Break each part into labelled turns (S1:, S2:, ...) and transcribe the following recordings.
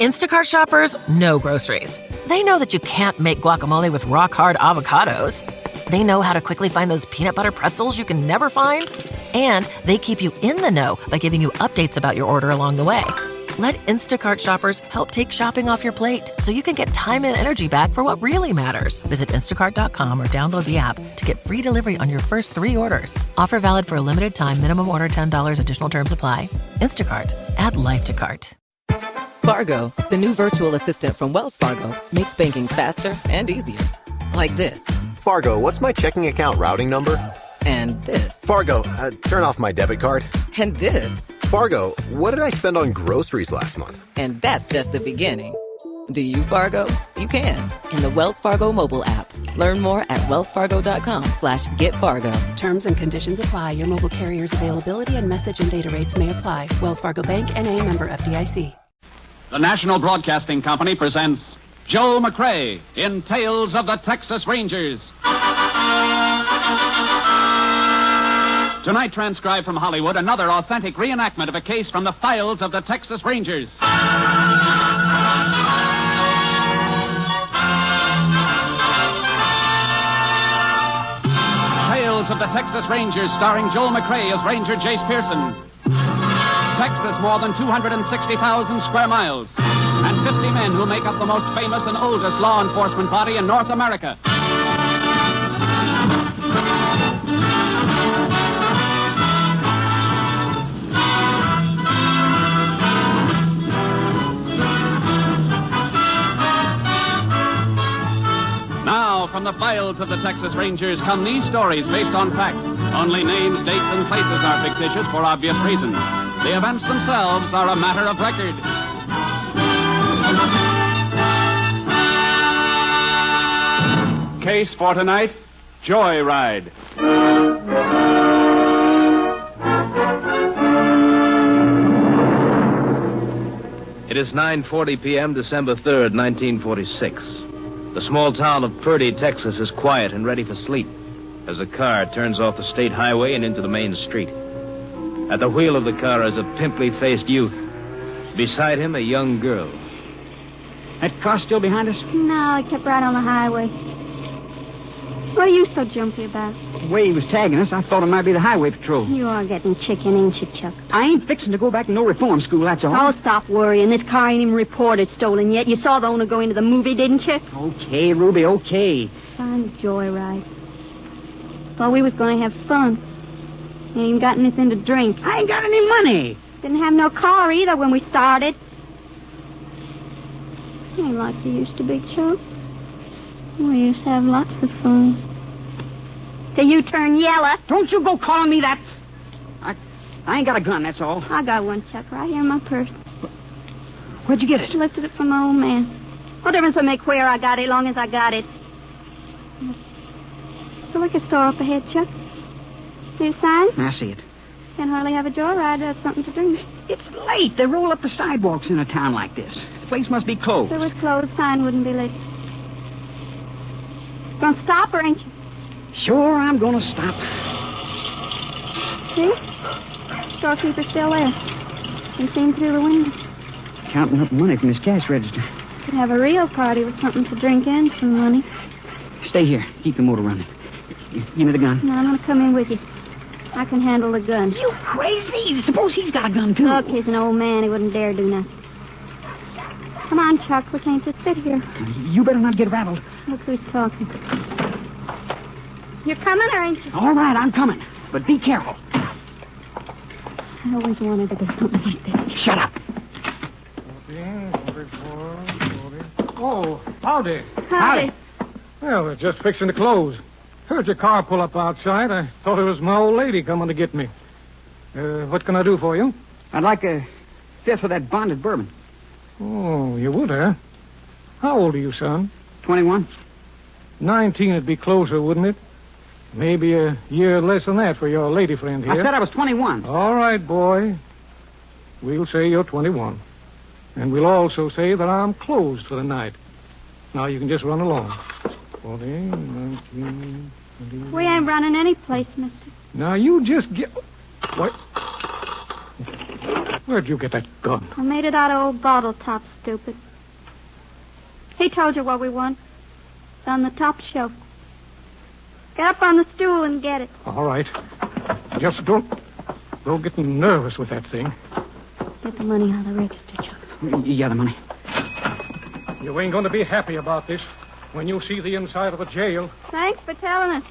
S1: Instacart shoppers know groceries. They know that you can't make guacamole with rock-hard avocados. They know how to quickly find those peanut butter pretzels you can never find. And they keep you in the know by giving you updates about your order along the way. Let Instacart shoppers help take shopping off your plate so you can get time and energy back for what really matters. Visit instacart.com or download the app to get free delivery on your first 3 orders. Offer valid for a limited time. Minimum order $10. Additional terms apply. Instacart. Add life to cart.
S2: Fargo, the new virtual assistant from Wells Fargo, makes banking faster and easier. Like this.
S3: Fargo, what's my checking account routing number?
S2: And this.
S3: Fargo, turn off my debit card.
S2: And this.
S3: Fargo, what did I spend on groceries last month?
S2: And that's just the beginning. Do you, Fargo? You can. In the Wells Fargo mobile app. Learn more at wellsfargo.com/getfargo.
S4: Terms and conditions apply. Your mobile carrier's availability and message and data rates may apply. Wells Fargo Bank, N.A., member FDIC.
S5: The National Broadcasting Company presents Joe McCrea in Tales of the Texas Rangers. Tonight, transcribed from Hollywood, another authentic reenactment of a case from the files of the Texas Rangers. Tales of the Texas Rangers, starring Joel McCrea as Ranger Jace Pearson. Texas, more than 260,000 square miles, and 50 men who make up the most famous and oldest law enforcement body in North America. Now, from the files of the Texas Rangers come these stories based on fact. Only names, dates, and places are fictitious for obvious reasons. The events themselves are a matter of record. Case for tonight, Joyride.
S6: It is 9:40 p.m., December 3rd, 1946. The small town of Purdy, Texas is quiet and ready for sleep as a car turns off the state highway and into the main street. At the wheel of the car is a pimply-faced youth. Beside him, a young girl.
S7: That car still behind us?
S8: No, it kept right on the highway. What are you so jumpy about?
S7: The way he was tagging us, I thought it might be the highway patrol.
S8: You are getting chicken, ain't you, Chuck?
S7: I ain't fixing to go back to no reform school, that's all.
S8: Oh, stop worrying. This car ain't even reported stolen yet. You saw the owner go into the movie, didn't you?
S7: Okay, Ruby, okay.
S8: Fine joyride. Thought we was going to have fun. You ain't got anything to drink.
S7: I ain't got any money.
S8: Didn't have no car either when we started. Ain't like you used to be, Chuck. We used to have lots of fun. Till you turn yellow.
S7: Don't you go calling me that. I ain't got a gun, that's all.
S8: I got one, Chuck, right here in my purse.
S7: Where'd you get it?
S8: I lifted it from my old man. What difference does it make where I got it, long as I got it? The liquor store up ahead, Chuck. See the sign?
S7: I see it.
S8: Can't hardly have a joyride to have something to drink.
S7: It's late. They roll up the sidewalks in a town like this. The place must be closed.
S8: If it was closed, sign wouldn't be lit. Gonna stop, or ain't you?
S7: Sure, I'm gonna stop.
S8: See? Storekeeper's still there. Can see him through the window.
S7: Counting up money from his cash register.
S8: Could have a real party with something to drink and some money.
S7: Stay here. Keep the motor running. Give me the gun.
S8: No, I'm gonna come in with you. I can handle the gun.
S7: You crazy? Suppose he's got a gun, too.
S8: Look, he's an old man. He wouldn't dare do nothing. Come on, Chuck. We can't just sit here.
S7: You better not get rattled.
S8: Look who's talking. You're coming, or ain't you?
S7: All right, I'm coming. But be careful.
S8: I always wanted to do something like this.
S7: Shut up.
S9: 44, 40. Oh, howdy.
S8: Howdy.
S9: Well, we're just fixing to close. Heard your car pull up outside. I thought it was my old lady coming to get me. What can I do for you?
S7: I'd like a fifth of that bonded bourbon.
S9: Oh, you would, huh? How old are you, son?
S7: 21.
S9: 19 would be closer, wouldn't it? Maybe a year less than that for your lady friend here.
S7: I said I was 21.
S9: All right, boy. We'll say you're 21. And we'll also say that I'm closed for the night. Now you can just run along. 40, 19, 20.
S8: We ain't running any place, mister.
S9: Now you just get... What? Where'd you get that gun?
S8: I made it out of old bottle top, stupid. He told you what we want. It's on the top shelf. Get up on the stool and get it.
S9: All right. Just don't get me nervous with that thing.
S8: Get the money out of the register, Chuck.
S7: Yeah, the money.
S9: You ain't going to be happy about this when you see the inside of a jail.
S8: Thanks for telling us.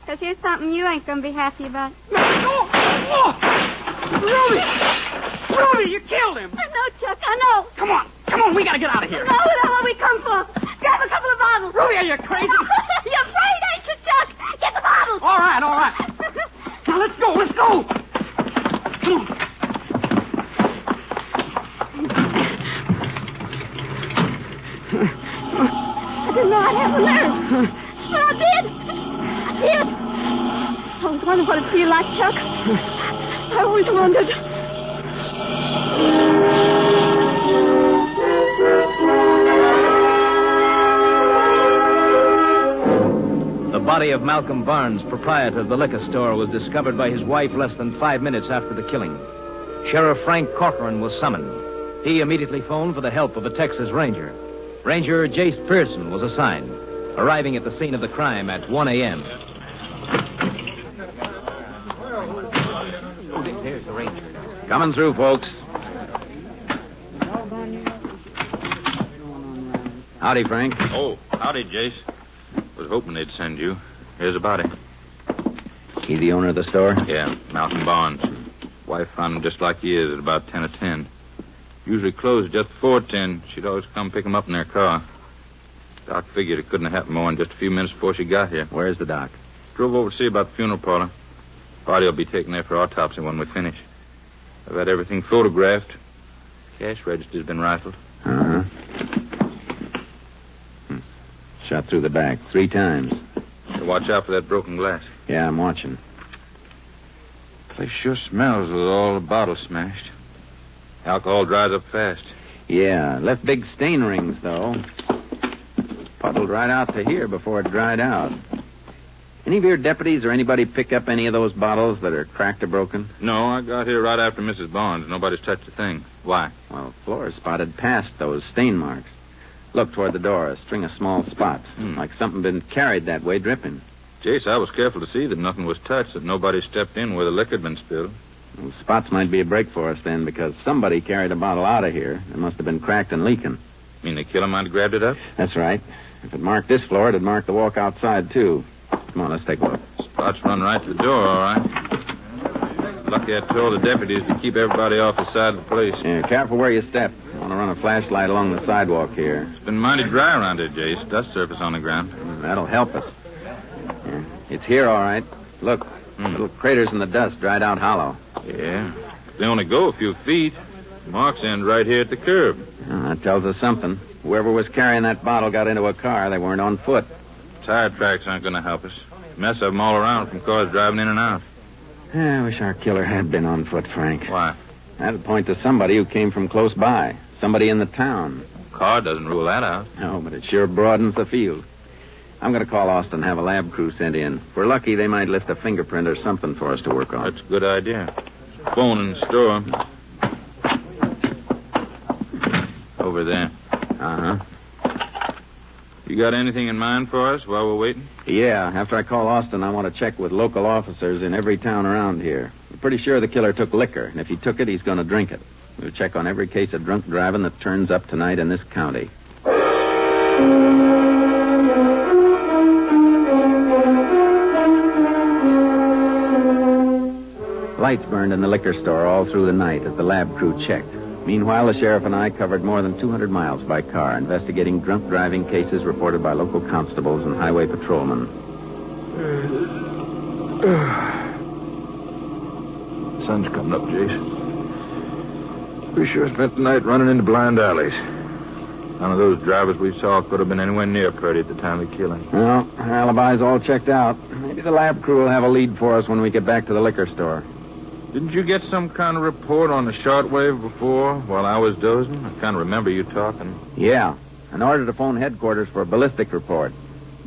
S8: Because here's something you ain't going to be happy about.
S7: Ruby, you killed him.
S8: I know, Chuck, I know.
S7: Come on, we gotta get out of here.
S8: No, we don't know what we come for. Grab a couple of bottles.
S7: Ruby, are you crazy?
S8: You're afraid, ain't you, Chuck? Get the bottles.
S7: All right. Now, let's go. Come on.
S8: I didn't know I'd have the nerve. But I did. I always wondered what it'd feel like, Chuck. I always wondered.
S6: The body of Malcolm Barnes, proprietor of the liquor store, was discovered by his wife less than 5 minutes after the killing. Sheriff Frank Corcoran was summoned. He immediately phoned for the help of a Texas Ranger. Ranger Jace Pearson was assigned, arriving at the scene of the crime at 1 a.m.
S7: There's the Ranger.
S6: Coming through, folks. Howdy, Frank.
S10: Oh, howdy, Jace. Was hoping they'd send you. Here's a body.
S6: He the owner of the store?
S10: Yeah, Malcolm Barnes. Wife found him just like he is at about 10 or 10. Usually closed just before 10. She'd always come pick him up in their car. Doc figured it couldn't have happened more than just a few minutes before she got here.
S6: Where's the doc?
S10: Drove over to see about the funeral parlor. Body will be taken there for autopsy when we finish. I've had everything photographed. Cash register's been rifled.
S6: Uh-huh. Shot through the back 3 times.
S10: So watch out for that broken glass.
S6: Yeah, I'm watching.
S10: Place sure smells with all the bottles smashed. Alcohol dries up fast.
S6: Yeah, left big stain rings, though. Puddled right out to here before it dried out. Any of your deputies or anybody pick up any of those bottles that are cracked or broken?
S10: No, I got here right after Mrs. Barnes. Nobody's touched a thing. Why?
S6: Well, floor spotted past those stain marks. Look toward the door, a string of small spots. Like something been carried that way, dripping.
S10: Jace, I was careful to see that nothing was touched, that nobody stepped in where the liquor had been spilled.
S6: Well, spots might be a break for us then, because somebody carried a bottle out of here. It must have been cracked and leaking.
S10: Mean the killer might have grabbed it up?
S6: That's right. If it marked this floor, it'd mark the walk outside, too. Come on, let's take a look.
S10: Spots run right to the door, all right. Lucky I told the deputies to keep everybody off the side of the place.
S6: Yeah, careful where you step. I want to run a flashlight along the sidewalk here.
S10: It's been mighty dry around here, Jace. Dust surface on the ground.
S6: That'll help us. Yeah, it's here, all right. Look, little craters in the dust, dried out hollow.
S10: Yeah. They only go a few feet. Marks end right here at the curb.
S6: Well, that tells us something. Whoever was carrying that bottle got into a car. They weren't on foot.
S10: Tire tracks aren't going to help us. Mess of them all around from cars driving in and out.
S6: I wish our killer had been on foot, Frank.
S10: Why?
S6: That'd point to somebody who came from close by. Somebody in the town.
S10: Car doesn't rule that out.
S6: No, but it sure broadens the field. I'm going to call Austin and have a lab crew sent in. If we're lucky, they might lift a fingerprint or something for us to work on.
S10: That's a good idea. Phone in the store. Over there.
S6: Uh-huh.
S10: You got anything in mind for us while we're waiting?
S6: Yeah, after I call Austin, I want to check with local officers in every town around here. I'm pretty sure the killer took liquor, and if he took it, he's going to drink it. We'll check on every case of drunk driving that turns up tonight in this county. Lights burned in the liquor store all through the night as the lab crew checked. Meanwhile, the sheriff and I covered more than 200 miles by car, investigating drunk driving cases reported by local constables and highway patrolmen.
S10: Sun's coming up, Jace. We sure spent the night running into blind alleys. None of those drivers we saw could have been anywhere near Purdy at the time of the killing.
S6: Well, our alibi's all checked out. Maybe the lab crew will have a lead for us when we get back to the liquor store.
S10: Didn't you get some kind of report on the shortwave before while I was dozing? I kind of remember you talking.
S6: Yeah. An order to phone headquarters for a ballistic report.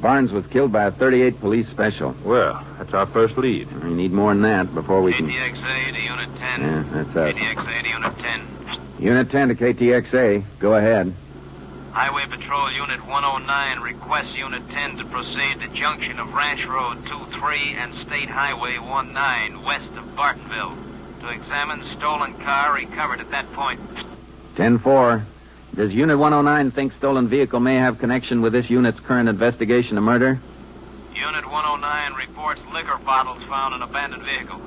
S6: Barnes was killed by a 38 police special.
S10: Well, that's our first lead.
S6: We need more than that before we can...
S11: ATXA to Unit
S6: Unit 10.
S11: Yeah, that's us.
S6: KTXA to Unit 10.
S11: Unit 10 to KTXA. Go ahead.
S6: Highway Patrol Unit 109 requests Unit 10 to proceed to junction of Ranch Road 23 and State Highway 19 west of Bartonville to examine stolen car recovered at that point.
S11: 10-4. Does Unit 109 think stolen vehicle may have connection with this unit's current investigation of murder?
S6: Unit 109 reports liquor bottles found in abandoned vehicle.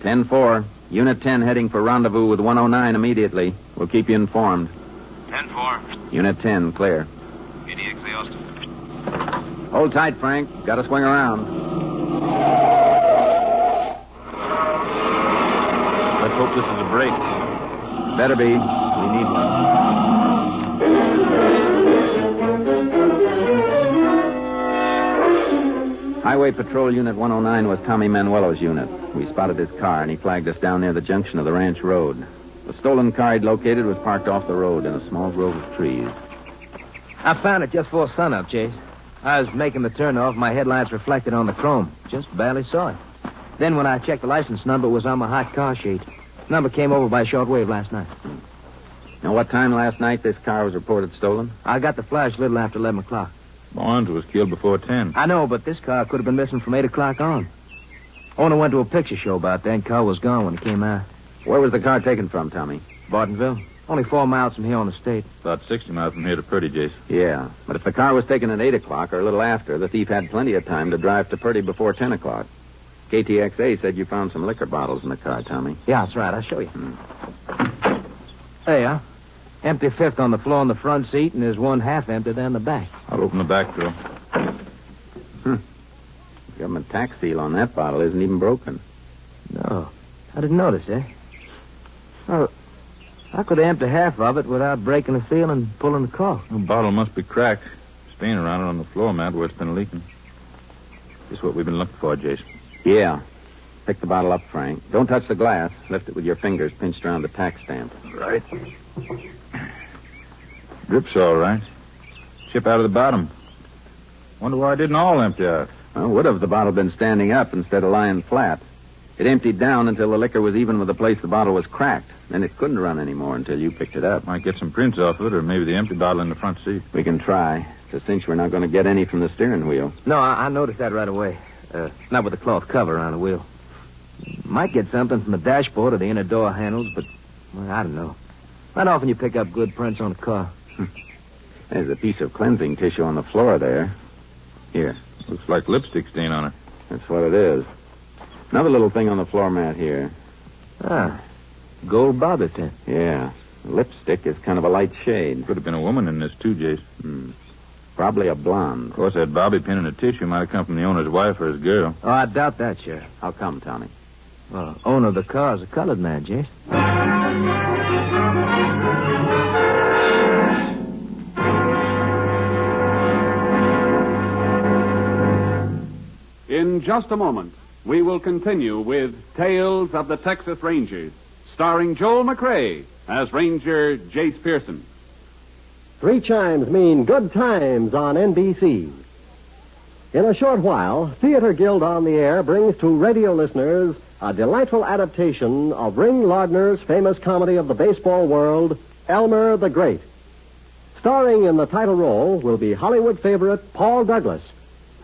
S11: 10-4. Unit 10 heading for rendezvous with 109 immediately. We'll keep you informed.
S6: 10-4.
S11: Unit 10, clear.
S6: KTXA Austin.
S11: Hold tight, Frank. Got to swing around.
S6: Let's hope this is a break.
S11: Better be. We need one. Highway Patrol Unit 109 was Tommy Manuelo's unit. We spotted his car, and he flagged us down near the junction of the Ranch Road. The stolen car he'd located was parked off the road in a small grove of trees.
S6: I found it just before sunup, Chase. I was making the turnoff. My headlights reflected on the chrome. Just barely saw it. Then when I checked the license number, it was on my hot car sheet. Number came over by shortwave last night.
S11: Now, what time last night this car was reported stolen?
S6: I got the flash a little after 11 o'clock.
S10: Barnes was killed before 10.
S6: I know, but this car could have been missing from 8 o'clock on. Owner went to a picture show about that, and car was gone when it came out.
S11: Where was the car taken from, Tommy?
S6: Bartonville. Only 4 miles from here on the state.
S10: About 60 miles from here to Purdy, Jason.
S11: Yeah, but if the car was taken at 8 o'clock or a little after, the thief had plenty of time to drive to Purdy before 10 o'clock. KTXA said you found some liquor bottles in the car, Tommy.
S6: Yeah, that's right. I'll show you. There you are. Empty fifth on the floor in the front seat, and there's one half empty down the back.
S10: I'll open the back door.
S11: Government tax seal on that bottle isn't even broken.
S6: No. I didn't notice, eh? Oh, I could empty half of it without breaking the seal and pulling the cork.
S10: The bottle must be cracked. Stain around it on the floor mat where it's been leaking. Just what we've been looking for, Jason.
S11: Yeah. Pick the bottle up, Frank. Don't touch the glass. Lift it with your fingers pinched around the tax stamp.
S10: Right. Drip's all right. Chip out of the bottom. Wonder why it didn't all empty out.
S11: Well, would have the bottle been standing up instead of lying flat. It emptied down until the liquor was even with the place the bottle was cracked. Then it couldn't run anymore until you picked it up.
S10: Might get some prints off of it, or maybe the empty bottle in the front seat.
S11: We can try. It's a cinch we're not going to get any from the steering wheel.
S6: No, I noticed that right away. Not with the cloth cover on the wheel. Might get something from the dashboard or the inner door handles, but well, I don't know. Not often you pick up good prints on a car.
S11: There's a piece of cleansing tissue on the floor there. Here.
S10: Looks like lipstick stain on it.
S11: That's what it is. Another little thing on the floor mat here.
S6: Ah, gold bobby pin.
S11: Yeah. Lipstick is kind of a light shade.
S10: Could have been a woman in this, too, Jason.
S11: Probably a blonde.
S10: Of course, that bobby pin in the tissue might have come from the owner's wife or his girl.
S6: Oh, I doubt that, Sheriff.
S11: How come, Tommy?
S6: Well, owner of the car is a colored man, Jason.
S5: In just a moment, we will continue with Tales of the Texas Rangers, starring Joel McRae as Ranger Jace Pearson.
S12: 3 chimes mean good times on NBC. In a short while, Theater Guild on the Air brings to radio listeners a delightful adaptation of Ring Lardner's famous comedy of the baseball world, Elmer the Great. Starring in the title role will be Hollywood favorite Paul Douglas,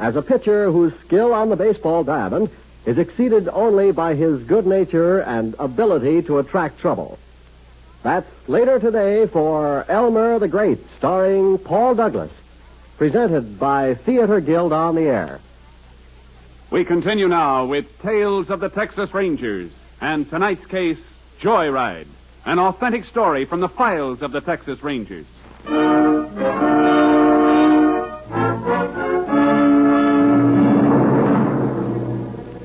S12: as a pitcher whose skill on the baseball diamond is exceeded only by his good nature and ability to attract trouble. That's later today for Elmer the Great, starring Paul Douglas, presented by Theater Guild on the Air.
S5: We continue now with Tales of the Texas Rangers and tonight's case, Joyride, an authentic story from the files of the Texas Rangers.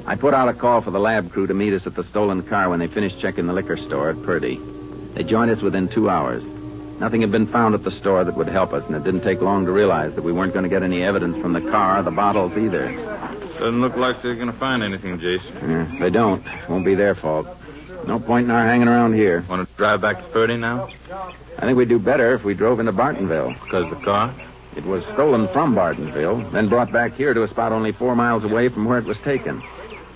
S11: I put out a call for the lab crew to meet us at the stolen car when they finished checking the liquor store at Purdy. They joined us within 2 hours. Nothing had been found at the store that would help us, and it didn't take long to realize that we weren't going to get any evidence from the car or the bottles either.
S10: Doesn't look like they're going to find anything, Jason.
S11: Yeah, they don't. Won't be their fault. No point in our hanging around here.
S10: Want to drive back to Purdy now?
S11: I think we'd do better if we drove into Bartonville.
S10: Because the car?
S11: It was stolen from Bartonville, then brought back here to a spot only 4 miles away from where it was taken.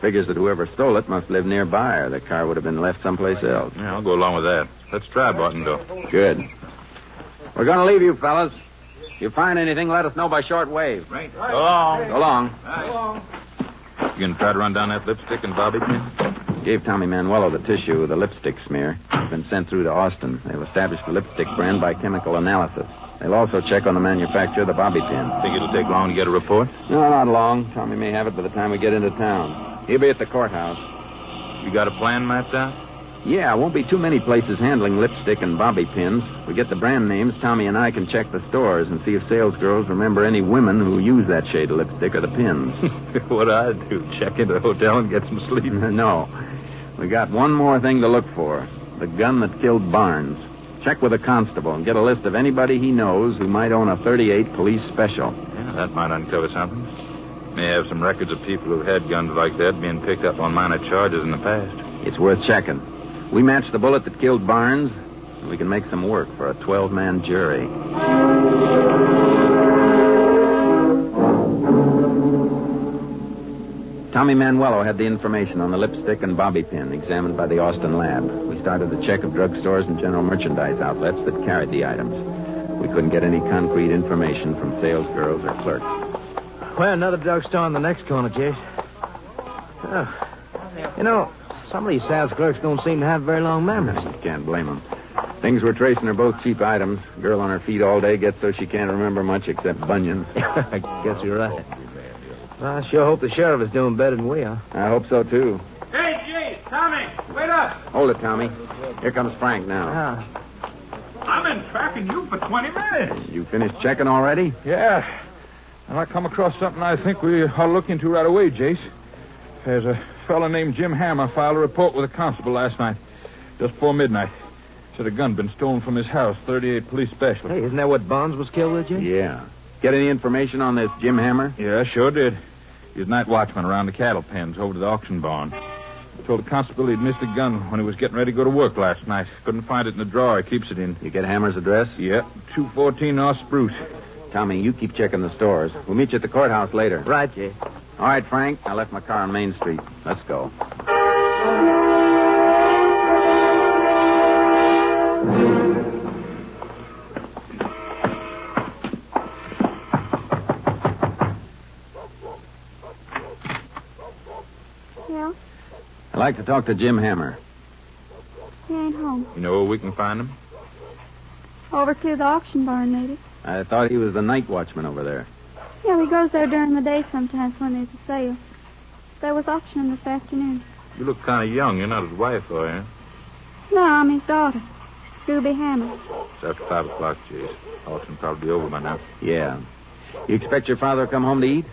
S11: Figures that whoever stole it must live nearby, or the car would have been left someplace else.
S10: Yeah, I'll go along with that. Let's try Bartendale.
S11: Good. We're going to leave you, fellas. If you find anything, let us know by short wave.
S10: Right.
S11: So long. So long.
S10: You gonna try to run down that lipstick and bobby pin?
S11: Gave Tommy Manuelo the tissue of the lipstick smear. It's been sent through to Austin. They'll establish the lipstick brand by chemical analysis. They'll also check on the manufacturer of the bobby pin.
S10: Think it'll take long to get a report?
S11: No, not long. Tommy may have it by the time we get into town. He'll be at the courthouse.
S10: You got a plan mapped out?
S11: Yeah, won't be too many places handling lipstick and bobby pins. We get the brand names, Tommy and I can check the stores and see if salesgirls remember any women who use that shade of lipstick or the pins.
S10: What'd I do? Check into the hotel and get some sleep?
S11: No. We got one more thing to look for. The gun that killed Barnes. Check with a constable and get a list of anybody he knows who might own a .38 police special.
S10: Yeah, that might uncover something. May have some records of people who've had guns like that being picked up on minor charges in the past.
S11: It's worth checking. We match the bullet that killed Barnes, and we can make some work for a 12-man jury. Tommy Manuelo had the information on the lipstick and bobby pin examined by the Austin lab. We started the check of drugstores and general merchandise outlets that carried the items. We couldn't get any concrete information from salesgirls or clerks.
S6: Well, another drugstore on the next corner, Chase. Oh. You know, some of these sales clerks don't seem to have very long memories.
S11: You can't blame them. Things we're tracing are both cheap items. Girl on her feet all day gets so she can't remember much except bunions.
S6: I guess you're right. Well, I sure hope the sheriff is doing better than we are.
S11: I hope so, too.
S13: Hey, Jay, Tommy, wait up.
S11: Hold it, Tommy. Here comes Frank now.
S13: I've been tracking you for 20 minutes.
S11: You finished checking already?
S9: Yeah. And I come across something I think we ought to look into right away, Jace. There's a fellow named Jim Hammer filed a report with a constable last night, just before midnight. Said a gun been stolen from his house, .38 police special.
S6: Hey, isn't that what Bonds was killed with, Jim?
S11: Yeah. Get any information on this Jim Hammer?
S9: Yeah, sure did. He was night watchman around the cattle pens over to the auction barn. Told the constable he'd missed a gun when he was getting ready to go to work last night. Couldn't find it in the drawer he keeps it in.
S11: You get Hammer's address?
S9: Yep, 214 North Spruce.
S11: Tommy, you keep checking the stores. We'll meet you at the courthouse later.
S6: Right, Jay.
S11: All right, Frank. I left my car on Main Street. Let's go.
S8: Yeah?
S11: I'd like to talk to Jim Hammer.
S8: He ain't home.
S10: You know where we can find him?
S8: Over to the auction barn, maybe.
S11: I thought he was the night watchman over there.
S8: Yeah, he goes there during the day sometimes when there's a sale. There was auctioning this afternoon.
S10: You look kind of young. You're not his wife, are you?
S8: No, I'm his daughter, Ruby Hammer.
S10: It's after 5 o'clock, Chase. Auction probably be over by now.
S11: Yeah. You expect your father to come home to eat?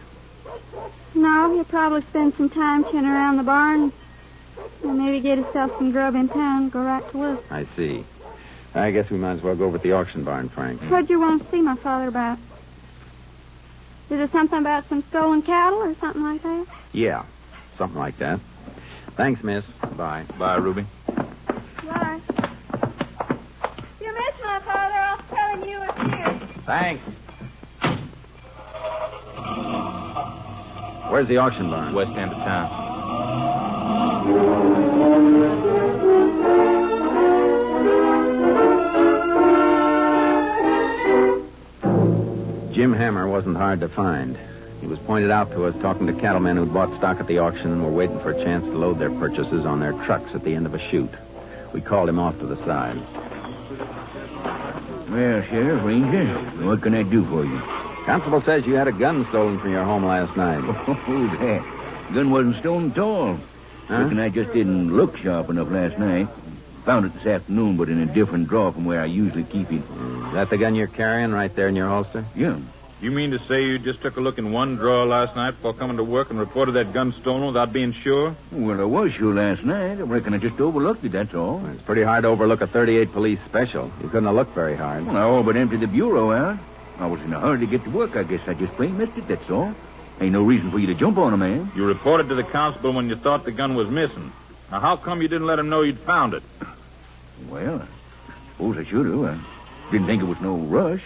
S8: No, he'll probably spend some time chewing around the barn and maybe get himself some grub in town and go right to work.
S11: I see. I guess we might as well go over to the auction barn, Frank.
S8: What'd you want to see my father about? Is it something about some stolen cattle or something like that?
S11: Yeah, something like that. Thanks, miss. Bye.
S10: Bye, Ruby.
S8: Bye. You missed my father. I'll tell him you were here.
S11: Thanks. Where's the auction barn?
S10: West end of town.
S11: Jim Hammer wasn't hard to find. He was pointed out to us talking to cattlemen who'd bought stock at the auction and were waiting for a chance to load their purchases on their trucks at the end of a chute. We called him off to the side.
S14: Well, Sheriff, Ranger, what can I do for you?
S11: Constable says you had a gun stolen from your home last night.
S14: Oh, that. Gun wasn't stolen at all.
S11: Huh?
S14: Reckon I just didn't look sharp enough last night. Found it this afternoon, but in a different drawer from where I usually keep it.
S11: Is that the gun you're carrying right there in your holster?
S14: Yeah.
S10: You mean to say you just took a look in one drawer last night before coming to work and reported that gun stolen without being sure?
S14: Well, I was sure last night. I reckon I just overlooked it, that's all.
S11: It's pretty hard to overlook a .38 police special. You couldn't have looked very hard.
S14: Well, I all but emptied the bureau out. I was in a hurry to get to work. I guess I just plain missed it, that's all. Ain't no reason for you to jump on a man.
S10: You reported to the constable when you thought the gun was missing. Now, how come you didn't let him know you'd found it?
S14: Well, I suppose I should have. I didn't think it was no rush.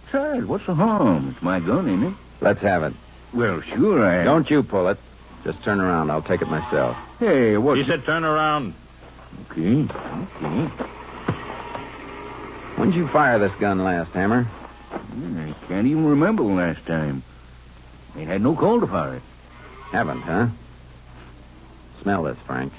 S14: Besides, what's the harm? It's my gun, ain't it?
S11: Let's have it.
S14: Well, sure,
S11: Don't you pull it. Just turn around. I'll take it myself.
S14: Hey, what?
S6: He said turn around.
S14: Okay.
S11: When'd you fire this gun last, Hammer?
S14: I can't even remember the last time. Ain't had no call to fire it.
S11: Haven't, huh? Smell this, Frank.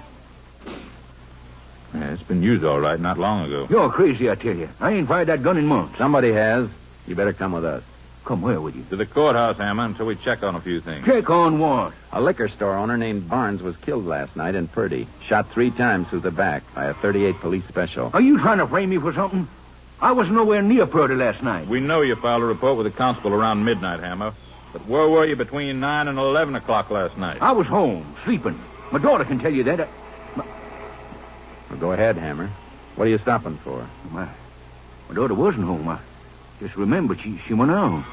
S9: Yeah, it's been used all right not long ago.
S14: You're crazy, I tell you. I ain't fired that gun in months.
S11: Somebody has. You better come with us.
S14: Come where with you?
S9: To the courthouse, Hammer, until we check on a few things.
S14: Check on what?
S11: A liquor store owner named Barnes was killed last night in Purdy. Shot 3 times through the back by a .38 police special.
S14: Are you trying to frame me for something? I was nowhere near Purdy last night.
S9: We know you filed a report with the constable around midnight, Hammer. But where were you between 9 and 11 o'clock last night?
S14: I was home, sleeping. My daughter can tell you that.
S11: Well, go ahead, Hammer. What are you stopping for?
S14: My daughter wasn't home. I just remembered she went out.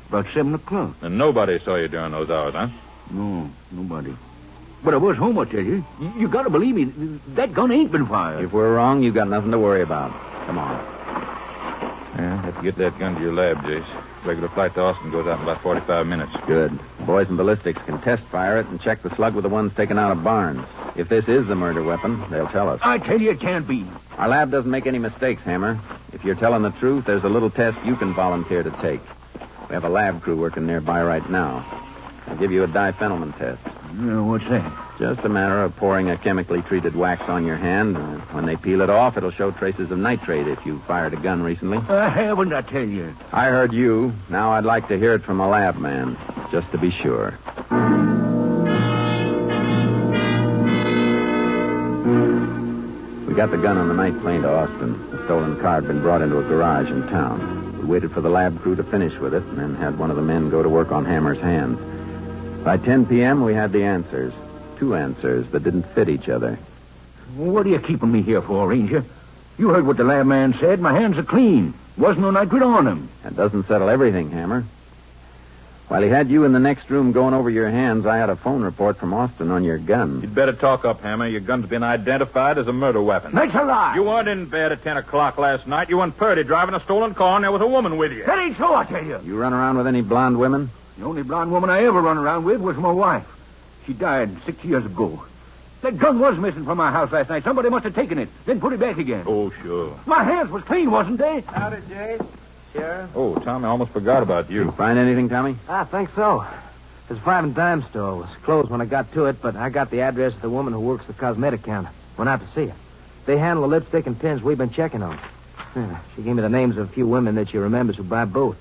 S14: About 7 o'clock.
S9: And nobody saw you during those hours, huh?
S14: No, nobody. But I was home, I tell you. You gotta believe me. That gun ain't been fired.
S11: If we're wrong, you got nothing to worry about. Come on.
S9: Yeah, have to get that gun to your lab, Jace. Regular flight to Austin goes out in about 45 minutes.
S11: Good. The boys in ballistics can test fire it and check the slug with the ones taken out of Barnes. If this is the murder weapon, they'll tell us.
S14: I tell you it can't be.
S11: Our lab doesn't make any mistakes, Hammer. If you're telling the truth, there's a little test you can volunteer to take. We have a lab crew working nearby right now. I'll give you a diphenylman test.
S14: What's that?
S11: Just a matter of pouring a chemically treated wax on your hand. When they peel it off, it'll show traces of nitrate if you fired a gun recently.
S14: I haven't, I tell you.
S11: I heard you. Now I'd like to hear it from a lab man, just to be sure. We got the gun on the night plane to Austin. The stolen car had been brought into a garage in town. We waited for the lab crew to finish with it and then had one of the men go to work on Hammer's hands. By 10 p.m., we had the answers. 2 answers that didn't fit each other.
S14: What are you keeping me here for, Ranger? You heard what the lab man said. My hands are clean. Wasn't no nitrate on them.
S11: That doesn't settle everything, Hammer. While he had you in the next room going over your hands, I had a phone report from Austin on your gun.
S9: You'd better talk up, Hammer. Your gun's been identified as a murder weapon.
S14: That's a lie.
S9: You weren't in bed at 10 o'clock last night. You were in Purdy driving a stolen car, and there was a woman with you.
S14: That ain't so, I tell you.
S11: You run around with any blonde women?
S14: The only blonde woman I ever run around with was my wife. She died 6 years ago. That gun was missing from my house last night. Somebody must have taken it, then put it back again.
S9: Oh, sure.
S14: My hands was clean, wasn't they?
S15: Howdy, Jace. Sheriff.
S9: Oh, Tommy, I almost forgot about you.
S11: Find anything, Tommy?
S15: I think so. There's a 5 and dime store. It was closed when I got to it, but I got the address of the woman who works the cosmetic counter. Went out to see her. They handle the lipstick and pins we've been checking on. She gave me the names of a few women that she remembers who buy both.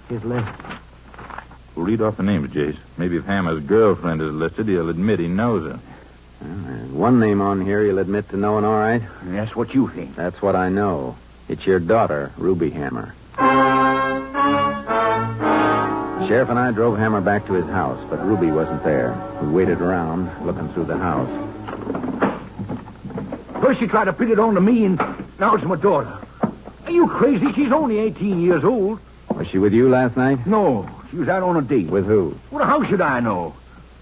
S15: Here's the list.
S9: We'll read off the names, Jace. Maybe if Hammer's girlfriend is listed, he'll admit he knows her.
S11: Well, there's one name on here you'll admit to knowing all right.
S14: That's what you think.
S11: That's what I know. It's your daughter, Ruby Hammer. The sheriff and I drove Hammer back to his house, but Ruby wasn't there. We waited around, looking through the house.
S14: First you tried to pin it on to me, and now it's my daughter. Are you crazy? She's only 18 years old.
S11: Was she with you last night?
S14: No, she was out on a date.
S11: With who?
S14: Well, how should I know?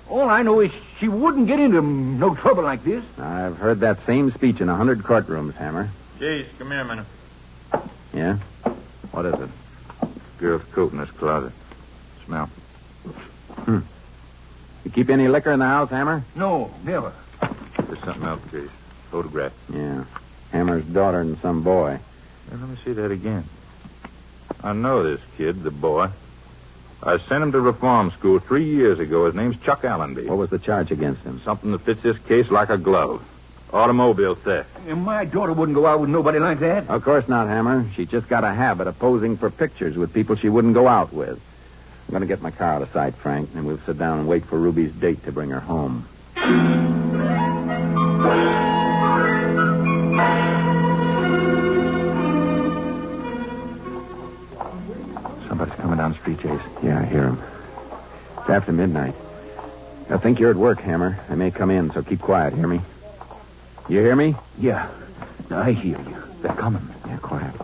S14: All I know is she wouldn't get into no trouble like this.
S11: I've heard that same speech in 100 courtrooms, Hammer.
S9: Jace, come here a minute.
S11: Yeah? What is it?
S9: Girl's coat in this closet. Smell.
S11: You keep any liquor in the house, Hammer?
S14: No, never.
S9: There's something else, Jace. Photograph.
S11: Yeah. Hammer's daughter and some boy.
S9: Let me see that again. I know this kid, the boy. I sent him to reform school 3 years ago. His name's Chuck Allenby.
S11: What was the charge against him?
S9: Something that fits this case like a glove. Automobile theft.
S14: And my daughter wouldn't go out with nobody like that.
S11: Of course not, Hammer. She just got a habit of posing for pictures with people she wouldn't go out with. I'm going to get my car out of sight, Frank, and we'll sit down and wait for Ruby's date to bring her home.
S9: Somebody's coming down the street, Jace.
S11: Yeah, I hear him. It's after midnight. I think you're at work, Hammer. They may come in, so keep quiet. Hear me? You hear me?
S14: Yeah. I hear you. They're coming.
S11: Yeah, quiet.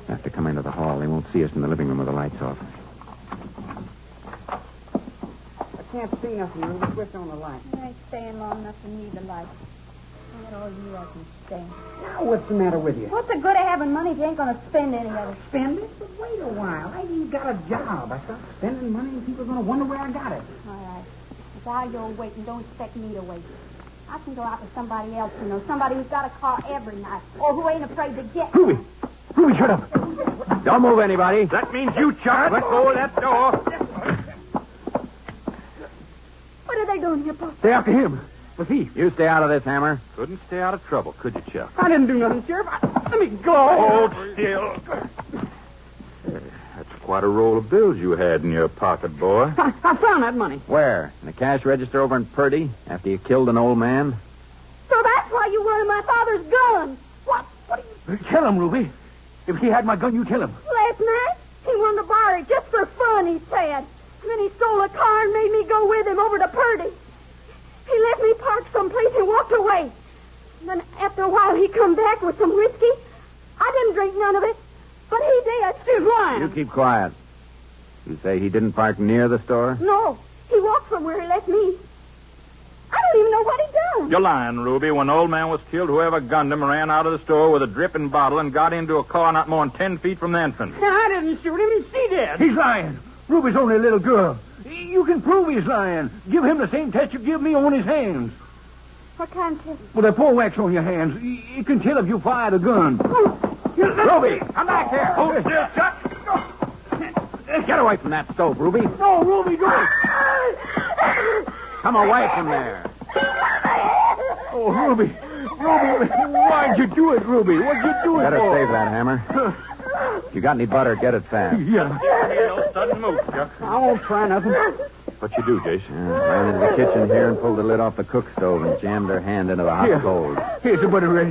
S11: They have to come into the hall. They won't see us in the living room with the lights off.
S16: I can't see nothing. We'll switch on the light.
S8: I ain't staying long enough to need the light. Not all you I can stand.
S16: Now, what's the matter with you?
S8: What's the good of having money if you ain't going to spend any of it?
S16: Spend it? But wait a while. I ain't got a job. I start spending money and people are going to wonder where I got it.
S8: All right. While you're waiting, don't expect me to wait. I can go out with somebody else, you know, somebody who's got a car every night, or who ain't afraid to get
S14: Ruby!
S8: one.
S14: Ruby, shut up. Don't move anybody. That means you, Chuck. Let go of that door.
S8: What are they doing here, Pop?
S14: Stay after him. The thief.
S11: You stay out of this, Hammer.
S10: Couldn't stay out of trouble, could you, Chuck?
S16: I didn't do nothing, Sheriff. Let me go.
S10: Hold still. That's quite a roll of bills you had in your pocket, boy.
S16: I found that money.
S11: Where? In the cash register over in Purdy after you killed an old man?
S8: So that's why you wanted my father's gun. What are you...
S14: Tell him, Ruby. If he had my gun, you tell him.
S8: Last night, he wanted to borrow it just for fun, he said. And then he stole a car and made me go with him over to Purdy. He left me parked someplace and walked away. And then after a while, he come back with some whiskey. I didn't drink none of it, but he did.
S16: She's lying.
S11: You keep quiet. You say he didn't park near the store?
S8: No, he walked from where he left me. I don't even know what he done.
S10: You're lying, Ruby. When the old man was killed, whoever gunned him ran out of the store with a dripping bottle and got into a car not more than 10 feet from the entrance.
S16: I didn't shoot him. She did.
S14: He's lying. Ruby's only a little girl. You can prove he's lying. Give him the same test you give me on his hands.
S8: What kind of test?
S14: With a pull wax on your hands, you can tell if you fired a gun. Ruby, come back here. Hold still, Chuck.
S11: Get away from that stove, Ruby.
S14: No, Ruby, don't.
S11: Come away from there.
S14: Oh, Ruby, why'd you do it, Ruby? What'd you do it
S11: Better
S14: for?
S11: save that, Hammer. If you got any butter, get it fast.
S14: Yeah.
S10: No sudden move, Chuck.
S16: I won't try nothing.
S10: What you do, Jason?
S11: Ran into the kitchen here and pulled the lid off the cook stove and jammed her hand into the hot
S14: Here.
S11: coals.
S14: Here's the butter, Ray.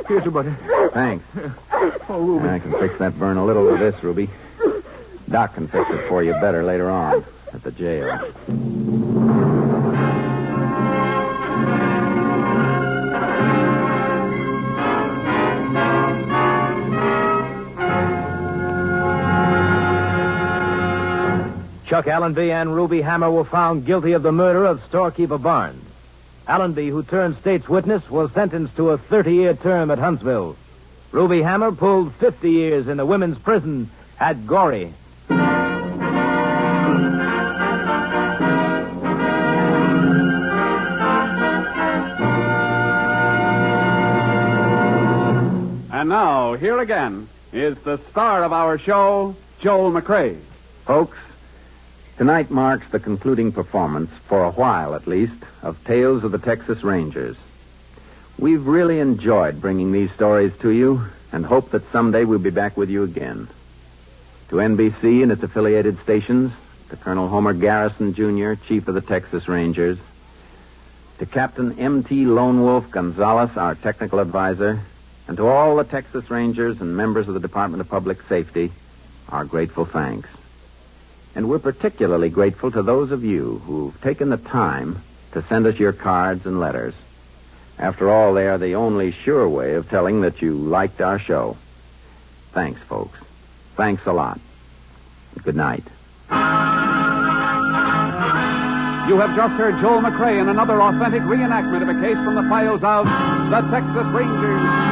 S14: Here's the butter.
S11: Thanks.
S14: Oh, Ruby.
S11: I can fix that burn a little with this, Ruby. Doc can fix it for you better later on at the jail.
S15: Chuck Allenby and Ruby Hammer were found guilty of the murder of storekeeper Barnes. Allenby, who turned state's witness, was sentenced to a 30-year term at Huntsville. Ruby Hammer pulled 50 years in the women's prison at Goree.
S5: And now, here again is the star of our show, Joel McCrea.
S11: Folks, tonight marks the concluding performance, for a while at least, of Tales of the Texas Rangers. We've really enjoyed bringing these stories to you and hope that someday we'll be back with you again. To NBC and its affiliated stations, to Colonel Homer Garrison, Jr., Chief of the Texas Rangers, to Captain M.T. Lone Wolf Gonzalez, our technical advisor, and to all the Texas Rangers and members of the Department of Public Safety, our grateful thanks. And we're particularly grateful to those of you who've taken the time to send us your cards and letters. After all, they are the only sure way of telling that you liked our show. Thanks, folks. Thanks a lot. Good night.
S5: You have just heard Joel McCrea in another authentic reenactment of a case from the files of the Texas Rangers.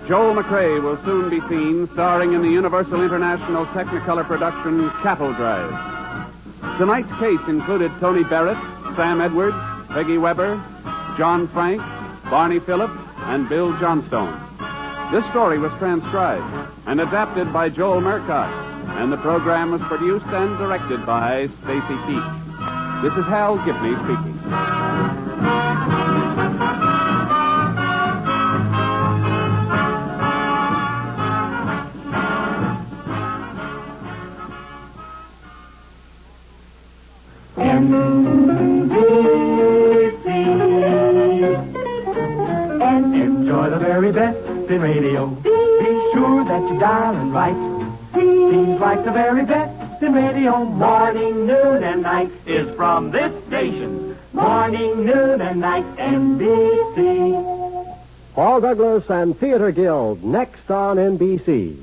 S5: Joel McCrea will soon be seen starring in the Universal International Technicolor production Cattle Drive. Tonight's case included Tony Barrett, Sam Edwards, Peggy Weber, John Frank, Barney Phillips, and Bill Johnstone. This story was transcribed and adapted by Joel Murcott, and the program was produced and directed by Stacy Keach. This is Hal Gibney speaking.
S17: Enjoy the very best in radio. Be sure that you dial it right. Seems like the very best in radio. Morning, noon, and night is from this station. Morning, noon, and night, NBC.
S12: Paul Douglas and Theater Guild, next on NBC.